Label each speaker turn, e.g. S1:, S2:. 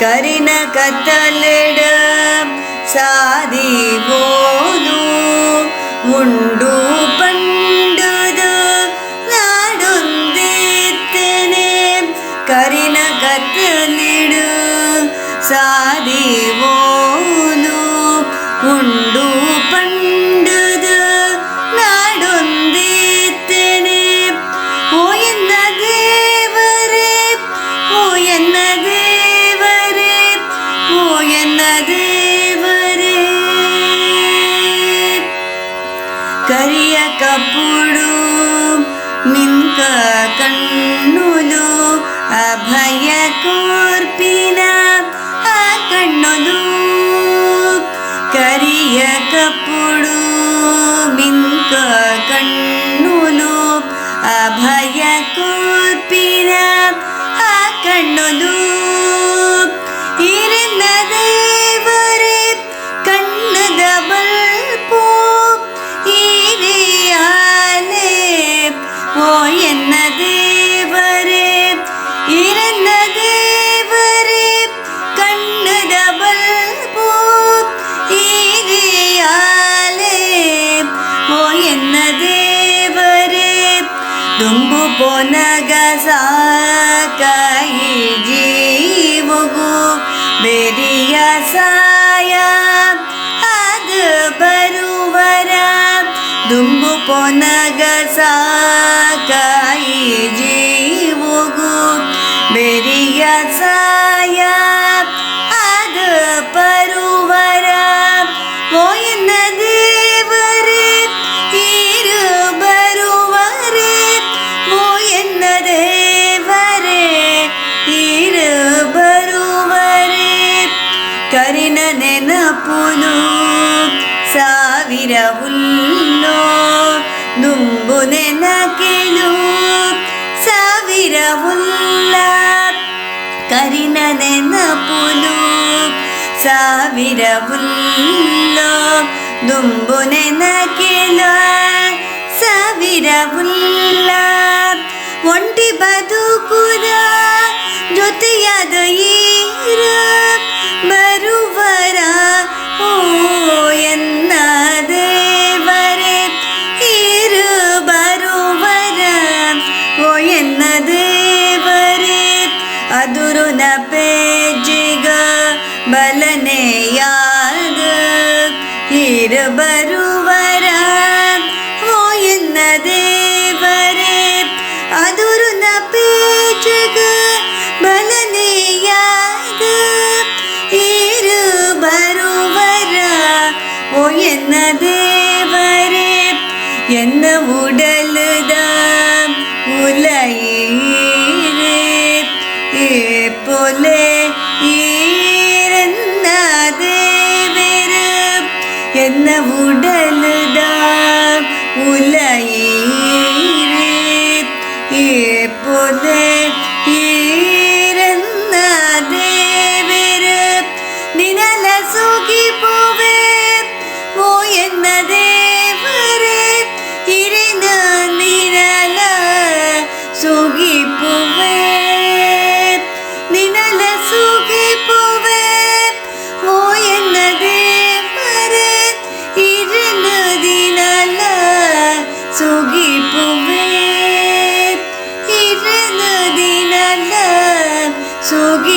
S1: ಕರಿನ ಕತ್ತಲೆಡ ಸಾದಿಬೋದು ಉಂಡು ಪಂಡುದು ನಾಡೊಂದಿತ್ತೇನೆ ಕರಿನ ಕತ್ತಲಿಡು ಸಾದಿಬೋದು ಉಂಡು ಪಂಡುದು ನಾಡೊಂದಿತ್ತೇನೆ ಓ ಎನ್ನ ದೇವರೇ ಓ ಎನ್ನ ದೇವರೇ ಓ ಎನ್ನ ದೇವರೇ ಕರಿಯ ಕಪ್ಪುಡು ಮಿಂಕ ಕಣ್ಣುಲು ಅಭಯ ಕೋರ್ಪಿನ ಆ ಕಣ್ಣುಲು ಕರಿಯ ಕಪ್ಪುಡು ಮಿಂಕ ಕಣ್ಣುಲು ಅಭಯ ಕೋರ್ಪಿನ ಆ ಕಣ್ಣುಲು ಇರೆನ್ನ ದೇವರೇ ಕಣ್ಣದ ಬಲ್ಪು ಈರಿಯಾಲೆ ಓ ಎನ್ನ ದೇವರೇ ಇರೆನ್ನ ದೇವರೇ ಕಣ್ಣದ ಬಲ್ಪು ಈರಿಯಾಲೆ ಓ ಎನ್ನ ದೇವರೇ ತುಂಬು ಪೊನಗ ಸಾಕಾಯಿ ಜೀವಗು ಬೆರಿಯ ಸಾಯ ಅದು ಬರುವರ ದುಂಬು ಪೊನಗ ಸಾಕಾಯಿ ಜೀವಗು ಬೆರಿಯ ಸಾಯ ಅದು ಬರುವರ ಓ ಎನ್ನ ದೇವರೇ ಇರು ಬರುವರೇ ಓ ಎನ್ನ ದೇವರೇ ಇರು ಬರುವರೇ ಕರಿನ ನೆನಪುಲು ಸಾವಿರ ಹುಲ್ಲೋ ದುಂಬು ನೆನಕೆಲು ಸಾವಿರ ಹುಲ್ಲ ಕರಿನ ನೆನಪುಲು ಸಾವಿರ ಹುಲ್ಲೋ ದುಂಬು ನೆನಕೆಲ ಸಾವಿರ ಹುಲ್ಲ ಒಂಟಿ ಬದುಕುದ ಜೊತೆಯಾದ ಈರ ಬರುವರ ಓ ಎನ್ನ ದೇವರೇ ಇರು ಬರುವರ ಓ ಎನ್ನ ದೇವರೇ ಅದುರು ನ ಪೇಜಿಗ ಬಲನೆಯಾದ ಇರು ಬರುವರ ಓ ಎನ್ನ ದೇವರೇ ಅದುರು ನ ಪೇಜಿಗ ಬಲನೆಯಾದ ಇರು ಬರುವರ ಓ ಎನ್ನ ದೇವರೇ ಎನ್ನ ಉಡಲದ ಉಲೈರೇ ಏ ಪೊಲೆ ಈರನ್ನ ದೇವರ ಎನ್ನ ಉಡಲದ ಉಲೈರೇ ಏ ಪೊಲೆ ಈರನ್ನ ದೇವರ ನಿನಲ ಸುಗಿಪುವೆ ಓ ಎನ್ನ ದೇವರೇ ಇರಿನ ನಿನಲ ಸುಗಿಪುವೆ ನಿನಲ ಸುಗಿಪುವೆ ಓ ಎನ್ನ ದೇವರೇ ಇರಿನ ದಿನಲ ಸುಗಿಪುವೆ ಇರಿನ ದಿನಲ ಸುಗಿ